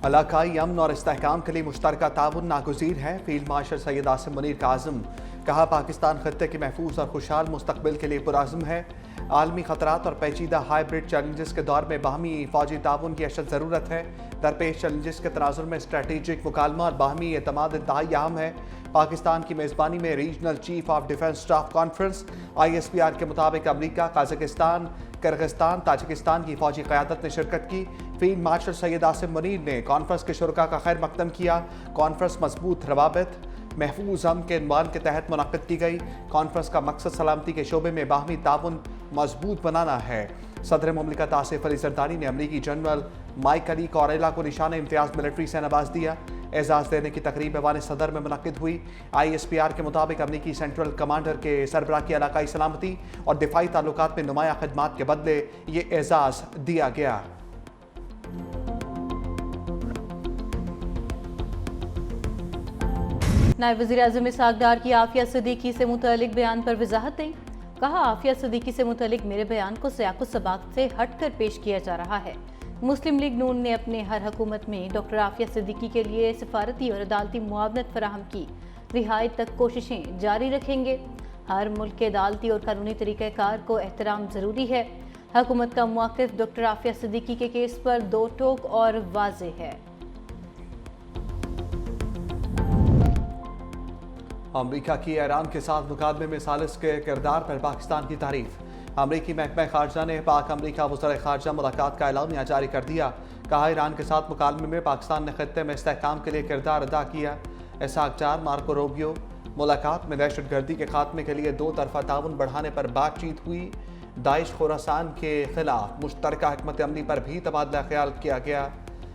इलाकाई अमन और इस्तेहकाम के लिए मुश्तरका ताउन नागुज़ीर है। फील्ड मार्शल सैयद आसिम मुनीर का आज़म। कहा, पाकिस्तान खत्ते के महफूज और खुशहाल मुस्तकबिल के लिए पुरअज़्म है। आलमी ख़तरात और पेचीदा हाइब्रिड चैलेंजेस के दौर में बाहमी फ़ौजी ताउन की अशद ज़रूरत है। दरपेश चैलेंजेस के तनाजुर में स्ट्रेटेजिक मुकालमा और बाहमी एतमाद इंतहाई अहम है। पाकिस्तान की मेज़बानी में regional chief of defence staff conference ISPR के मुताबिक अमरीका, कजाकिस्तान, किर्गिस्तान, ताजिकिस्तान की फ़ौजी क़यादत ने शिरकत की। फील्ड मार्शल सैयद आसिम मुनीर ने कॉन्फ्रेंस के शुरका का खैर मकदम किया। कॉन्फ्रेंस मजबूत रवाबित महफूज अमन के इन्वान के तहत मुनक़्क़िद की गई। कॉन्फ्रेंस का मकसद सलामती के शोबे में बाहमी ताउन मजबूत बनाना है। सदर मुमलिकत आसिफ अली जरदारी ने अमरीकी जनरल माइक अली कॉरेला को निशान इम्तियाज़ मिलिट्री से नवाज दिया। एजाज़ देने की तकरीब ऐवान सदर में मुनक़्क़िद हुई। ISPR के मुताबिक अमरीकी सेंट्रल कमांडर के सरबराह की इलाकाई सलामती और दिफाई ताल्लुकात में नुमाया खदमात के बदले ये एजाज़ दिया गया। नायब वज़ीर-ए-आज़म इसहाक़ डार की आफिया सिद्दीकी से मुतल्लिक़ बयान पर वज़ाहत दें। कहा, आफिया सिद्दीकी से मुतल्लिक़ मेरे बयान को सियाक़ सबाक़ से हट कर पेश किया जा रहा है। मुस्लिम लीग नून ने अपने हर हुकूमत में डॉक्टर आफिया सिद्दीकी के लिए सिफारती और अदालती मुआवनत फराहम की। रिहाई तक कोशिशें जारी रखेंगे। हर मुल्क के अदालती और कानूनी तरीक़ाकार को एहतराम ज़रूरी है। हुकूमत का मौक़िफ़ डॉक्टर आफिया सिद्दीकी के केस पर दो टोक और वाज़े है। अमरीका की ईरान के साथ मुकाबले में सालिस के किरदार पर पाकिस्तान की तारीफ। अमरीकी महकमा खारजा ने पाक अमरीका वज़ीर खारजा मुलाकात का एलामिया जारी कर दिया। कहा, ईरान के साथ मुकाबले में पाकिस्तान ने खत्ते में इस्तेहकाम के लिए किरदार अदा किया। इसहाक़ डार, मार्को रूबियो मुलाकात में दहशतगर्दी के खात्मे के लिए दो तरफा ताउन बढ़ाने पर बातचीत हुई। दाइश खुरासान के खिलाफ मुश्तरका हिकमत अमली पर भी तबादला ख्याल किया गया।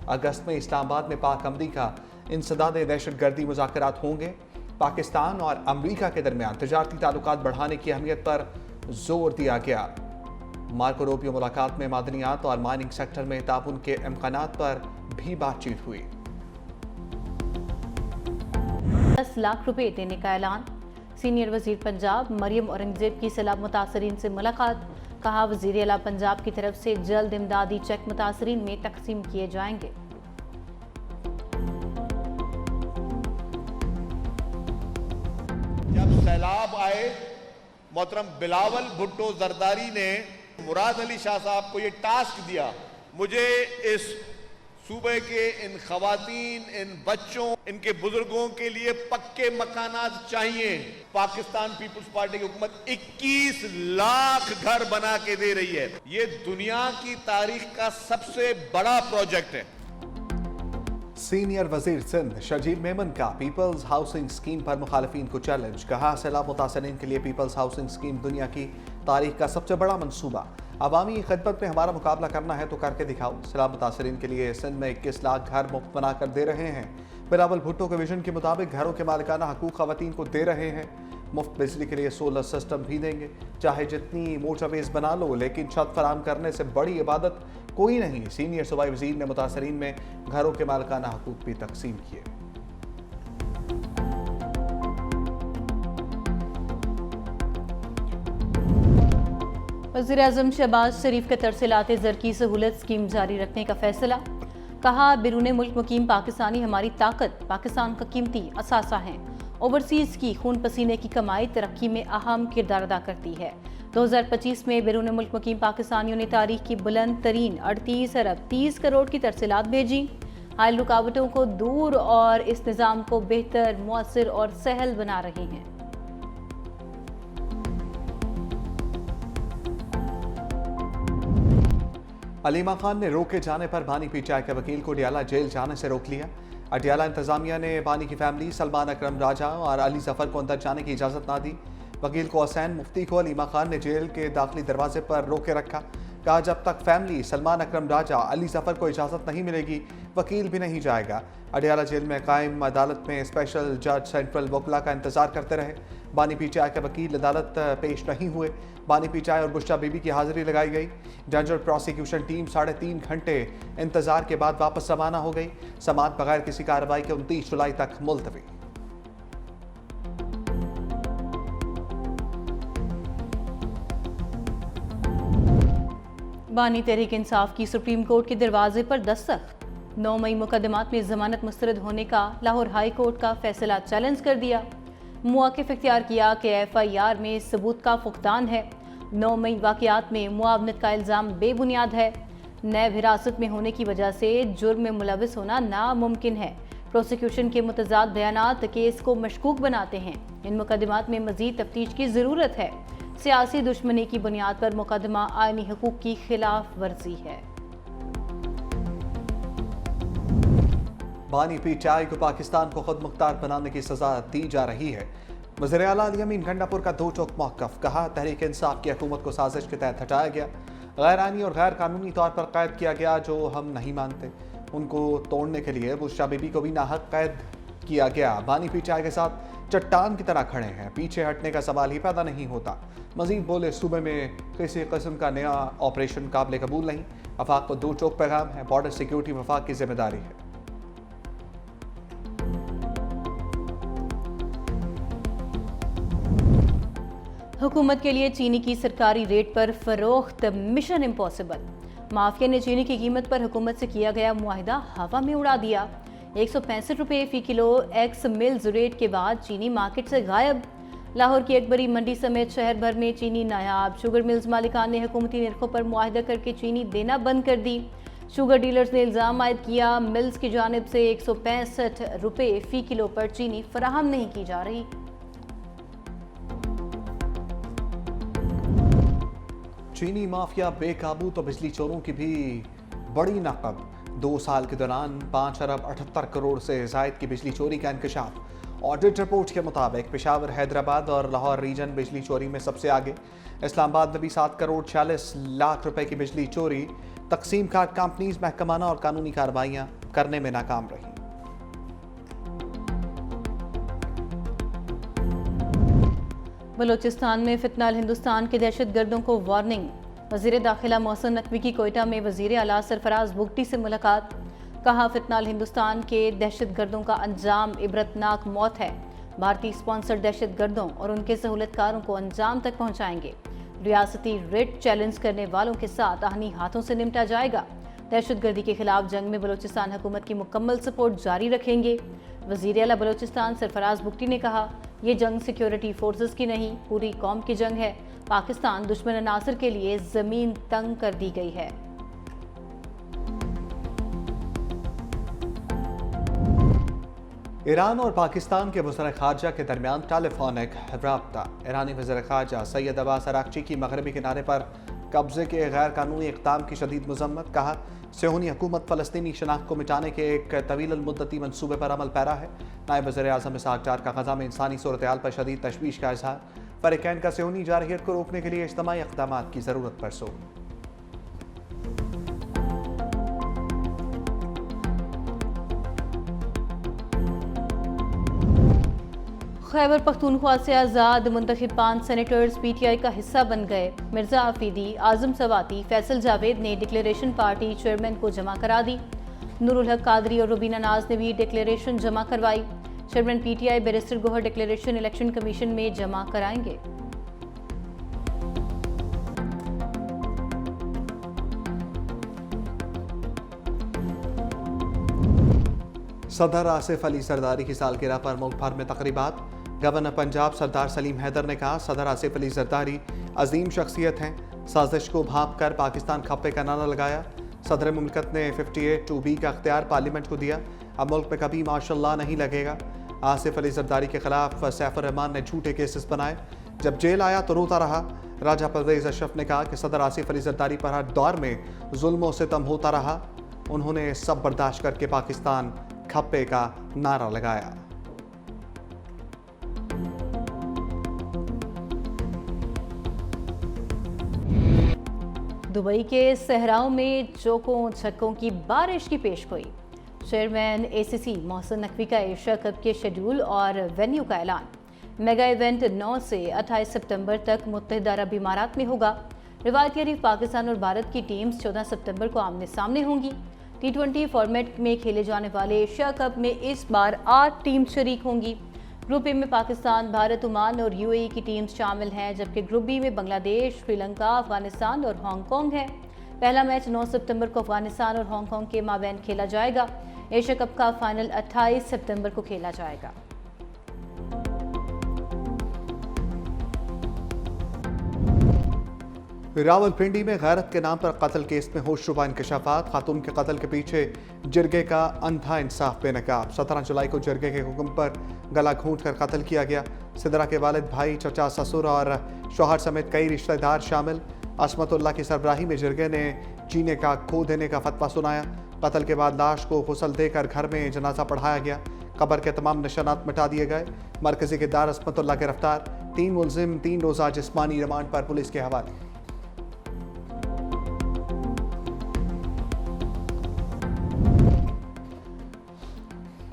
अगस्त में इस्लामाबाद में पाक अमरीका इंसदाद दहशतगर्दी मुज़ाकरात होंगे। पाकिस्तान और अमरीका के दरमियान तजारती ताल्लुकात बढ़ाने की अहमियत पर जोर दिया गया। मार्को रूबियो मुलाकात में मादनियात और माइनिंग सेक्टर में ताउन के इम्कानात पर भी बातचीत हुई। 10 लाख रुपए देने का ऐलान। सीनियर वजीर पंजाब मरियम औरंगजेब की सैलाब मुतासरीन से मुलाकात। कहा, वजीर आला पंजाब की तरफ से जल्द इमदादी चेक मुतासरीन में तकसीम किए जाएंगे। जब सैलाब आए, मोहतरम बिलावल भुट्टो जरदारी ने मुराद अली शाह साहब को ये टास्क दिया, मुझे इस सूबे के इन खवातीन, इन बच्चों, इनके बुजुर्गों के लिए पक्के मकानात चाहिए। पाकिस्तान पीपुल्स पार्टी की हुकूमत 21 लाख घर बना के दे रही है। ये दुनिया की तारीख का सबसे बड़ा प्रोजेक्ट है। सीनियर वजीर सिंध शर्जील मेमन का पीपल्स हाउसिंग स्कीम पर मुखालिफिन को चैलेंज। कहा, सैलाब मुतासरीन के लिए पीपल्स हाउसिंग स्कीम दुनिया की तारीख का सबसे बड़ा मनसूबा। अवामी खिदमत में हमारा मुकाबला करना है तो करके दिखाओ। सैलाब मुतासरीन के लिए सिंध में 21 लाख घर मुफ्त बना कर दे रहे हैं। बिलावल भुट्टो के विजन के मुताबिक घरों के मालिकाना हकूक खवातीन को दे रहे हैं। मुफ्त बिजली के लिए सोलर सिस्टम भी देंगे। चाहे जितनी मोटरवेज बना लो, लेकिन छत फराम करने से बड़ी इबादत कोई नहीं। सीनियर सूबाई वजीर ने मुतासरीन में घरों के मालिकाना हकूक भी तकसीम किए। वज़ीर-ए-आज़म शहबाज शरीफ के तरसे लाते ज़र की सहूलत स्कीम जारी रखने का फैसला। कहा, बिरूने मुल्क मुकीम पाकिस्तानी हमारी ताकत, पाकिस्तान का कीमती असासा हैं। ओवरसीज़ की खून पसीने की कमाई तरक्की में अहम किरदार अदा करती है। 2025 में बिरूने मुल्क मुकीम पाकिस्तानियों ने तारीख की बुलंद तरीन 38 अरब 30 करोड़ की तरसीलात भेजी। हाल रुकावटों को दूर और इस निज़ाम को बेहतर, मुअस्सिर और सहल बना रही हैं। अलीमा खान ने रोके जाने पर बानी पीटीआई के वकील को अडियाला जेल जाने से रोक लिया। अडियाला इंतजामिया ने बानी की फैमिली सलमान अकरम राजा और अली जफर को अंदर जाने की इजाज़त ना दी। वकील को हुसैन मुफ्ती को अलीमा खान ने जेल के दाखिली दरवाजे पर रोके रखा। कहा, जब तक फैमिली सलमान अकरम राजा, अली जफर को इजाज़त नहीं मिलेगी, वकील भी नहीं जाएगा। अडियाला जेल में कायम अदालत में स्पेशल जज सेंट्रल वकला का इंतजार करते रहे। बानी पीटीआई के वकील अदालत पेश नहीं हुए। बानी पीटीआई और बुश्रा बीबी की हाजिरी लगाई गई। जज और प्रोसिक्यूशन टीम 3.5 घंटे इंतजार के बाद वापस रवाना हो गई। समाअत बगैर किसी कार्रवाई के 29 जुलाई तक मुलतवी। बानी तहरीक इंसाफ की सुप्रीम कोर्ट के दरवाजे पर दस्तक। 9 मई मुकदमात में जमानत मुस्तरद होने का लाहौर हाई कोर्ट का फैसला चैलेंज कर दिया। मुआकिफ इख्तियार किया कि FIR में सबूत का फुकदान है। 9 मई वाक़यात में मुआवनत का इल्ज़ाम बेबुनियाद है। नैब हिरासत में होने की वजह से जुर्म में मुलविस होना नामुमकिन है। प्रोसिक्यूशन के मुतज़ाद बयानात केस को मशकूक बनाते हैं। इन मुकदमात में मज़ीद तफ्तीश की ज़रूरत है। सियासी दुश्मनी की बुनियाद पर मुकदमा आईनी हकूक़ की खिलाफ वर्जी है। बानी PTI को पाकिस्तान को खुद मुख्तार बनाने की सजा दी जा रही है। वज़ीर आला अली अमीन गंडापुर का दो टोक मौक़िफ़, कहा तहरीक इंसाफ की हुकूमत को साजिश के तहत हटाया गया, गैर आईनी और गैर कानूनी तौर पर कैद किया गया। जो हम नहीं मानते उनको तोड़ने के लिए बुशरा बीबी को भी नाहक कैद किया गया। बानी PTI के साथ चट्टान की तरह खड़े हैं, पीछे हटने का सवाल ही पैदा नहीं होता। मजीद बोले, सूबे में किसी किस्म का नया ऑपरेशन काबिल कबूल नहीं। वफाक को दो टोक पैगाम है, बॉर्डर सिक्योरिटी वफाक की जिम्मेदारी है। हुकूमत के लिए चीनी की सरकारी रेट पर फरोख्त मिशन इम्पॉसिबल। माफिया ने चीनी की कीमत पर हुकूमत से किया गया मुआहिदा हवा में उड़ा दिया। 165 रुपये फी किलो एक्स मिल्स रेट के बाद चीनी मार्केट से गायब। लाहौर की एक बड़ी मंडी समेत शहर भर में चीनी नायाब। शुगर मिल्स मालिकान ने हुकूमती निर्खों पर मुआहिदा करके चीनी देना बंद कर दी। शुगर डीलर्स ने इल्ज़ाम आयद किया, मिल्स की जानिब से 165 रुपये फी किलो पर चीनी फराहम नहीं की जा रही। चीनी माफिया बेकाबू तो बिजली चोरों की भी बड़ी नकब। 2 साल के दौरान 5 अरब 78 करोड़ से जायद की बिजली चोरी का इंकशाफ। ऑडिट रिपोर्ट के मुताबिक पेशावर, हैदराबाद और लाहौर रीजन बिजली चोरी में सबसे आगे। इस्लामाबाद में भी 7 करोड़ 46 लाख रुपए की बिजली चोरी। तकसीम कार कंपनीज महकमाना और कानूनी कार्रवाइयाँ करने में नाकाम रही। बलोचिस्तान में फितनाल हिंदुस्तान के दहशतगर्दों को वार्निंग। वज़ीर दाखिला मोहसिन नकवी की कोयटा में वज़ीर आला सरफराज बुगटी से मुलाकात। कहा, फितनाल हिंदुस्तान के दहशतगर्दों का अंजाम इबरतनाक मौत है। भारतीय स्पॉन्सर्ड दहशतगर्दों और उनके सहूलतकारों को अंजाम तक पहुँचाएंगे। रियासती रेट चैलेंज करने वालों के साथ आहनी हाथों से निपटा जाएगा। दहशतगर्दी के खिलाफ जंग में बलोचिस्तान हुकूमत की मुकम्मल सपोर्ट जारी रखेंगे। वज़ीर आला बलोचिस्तान सरफराज बुगटी ने कहा, ये जंग सिक्योरिटी फोर्सेस की नहीं, पूरी कौम की जंग है। पाकिस्तान दुश्मन अनासर के लिए जमीन तंग कर दी गई है। ईरान और पाकिस्तान के वज़ीर ख़ारजा के दरमियान टेलीफोनिक राब्ता। ईरानी वज़ीर ख़ारजा सैयद अब्बास अराग़ची की मगरबी किनारे पर कब्जे के गैर कानूनी इक़दाम की शदीद मज़म्मत। कहा, सियोनी हुकूमत फ़लस्तीनी शनाख्त को मिटाने के एक तवील मुद्दती मनसूबे पर अमल पैरा है। नायब वज़ीर आज़म इसहाक़ डार का ग़ज़ा में इंसानी सूरत हाल पर शदीद तशवीश का इज़हार। फ़रीक़ैन का सियोनी जारहियत को रोकने के लिए इज्तिमाई इक़दामात की ज़रूरत पर जोर। खैबर पख्तूनख्वा से आज़ाद मुंतखब 5 सेनेटर्स PTI का हिस्सा बन गए। मिर्ज़ा आफीदी, आज़म सवाती, फैसल जावेद ने डिक्लेरेशन पार्टी चेयरमैन को जमा करा दी। नूरुल हक कादरी और रुबीना नाज ने भी डिक्लेरेशन जमा करवाई। Chairman PTI barrister Gohar declaration election commission में जमा कराएंगे। सदर आसिफ अली जरदारी की सालगिरह पर मुल्क भर में तकरीबात। गवर्नर पंजाब सरदार सलीम हैदर ने कहा, सदर आसिफ अली जरदारी अजीम शख्सियत हैं। साजिश को भांप कर पाकिस्तान खप्पे का नारा लगाया। सदर मुमलकत ने 58(2)B का अख्तियार पार्लियामेंट को दिया। अब मुल्क में कभी माशाल्लाह नहीं लगेगा। आसिफ अली जरदारी के खिलाफ सैफुर रहमान ने झूठे केसेस बनाए। जब जेल आया तो रोता रहा। राजा परवेज अशरफ ने कहा कि सदर आसिफ अली जरदारी पर हर दौर में जुल्म व सितम होता रहा। उन्होंने सब बर्दाश्त करके पाकिस्तान खप्पे का नारा लगाया। दुबई के सहराओं में चौकों छक्कों की बारिश की पेशगोई। चेयरमैन ACC मोहसिन नकवी का एशिया कप के शेड्यूल और वेन्यू का ऐलान। मेगा इवेंट 9 से 28 सितंबर तक मुत्तहिदा अरब इमारात में होगा। रिवायती हरीफ पाकिस्तान और भारत की टीम्स 14 सितंबर को आमने सामने होंगी। T20 फॉर्मेट में खेले जाने वाले एशिया कप में इस बार 8 टीम शरीक होंगी। ग्रुप ए में पाकिस्तान, भारत, ओमान और UAE की टीम्स शामिल हैं, जबकि ग्रुप बी में बांग्लादेश, श्रीलंका, अफगानिस्तान और हांगकांग है। पहला मैच 9 सितंबर को अफगानिस्तान और हांगकांग के माबैन खेला जाएगा। एशिया कप का फाइनल 28 सितंबर को खेला जाएगा। रावलपिंडी में गैरत के नाम पर कत्ल केस में होशरुबा इंकशाफात। खातून के कत्ल के पीछे जिरगे का अंधा इंसाफ बेनकाब। 17 जुलाई को जिरगे के हुक्म पर गला घूंट कर कत्ल किया गया। सिदरा के वालिद, भाई, चचा, ससुर और शौहर समेत कई रिश्तेदार शामिल। असमतुल्लाह की सरबराही में जिरगे ने जीने का खो देने का फतवा सुनाया। कत्ल के बाद लाश को गुस्ल देकर घर में जनाजा पढ़ाया गया। कब्र के तमाम निशानात मिटा दिए गए। मरकजी किरदार असमतुल्लाह गिरफ्तार। 3 मुलजिम 3 रोजा जिस्मानी रिमांड पर पुलिस के हवाले।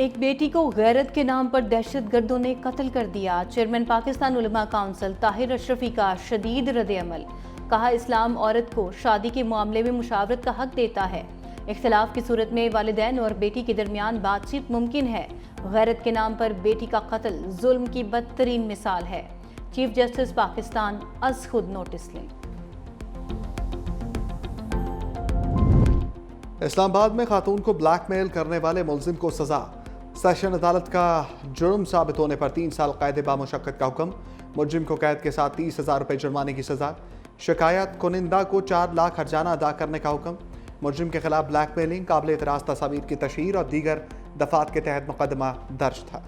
एक बेटी को गैरत के नाम पर दहशतगर्दों ने कत्ल कर दिया। चेयरमैन पाकिस्तान उलमा काउंसिल ताहिर अशरफी का शदीद रद्द-ए-अमल। कहा, इस्लाम औरत को शादी के मामले में मुशावरत का हक देता है। इख्तिलाफ की सूरत में वालिदैन और बेटी के दरमियान बातचीत मुमकिन है। गैरत के नाम पर बेटी का कत्ल जुल्म की बदतरीन मिसाल है। चीफ जस्टिस पाकिस्तान अज खुद नोटिस लें। इस्लामाबाद में खातून को ब्लैकमेल करने वाले मुलजिम को सजा। सेशन अदालत का जुर्म साबित होने पर 3 साल कैद बामुशक्कत का हुक्म। मुलजिम को कैद के साथ 30,000 रुपये जुर्माने की सजा। शिकायत कुनिंदा को 4 लाख हर्जाना अदा करने का हुक्म। मुलजिम के खिलाफ ब्लैकमेलिंग, काबिल एतराज़ तस्वीर की तशहीर और दीगर दफात के तहत मुकदमा दर्ज था।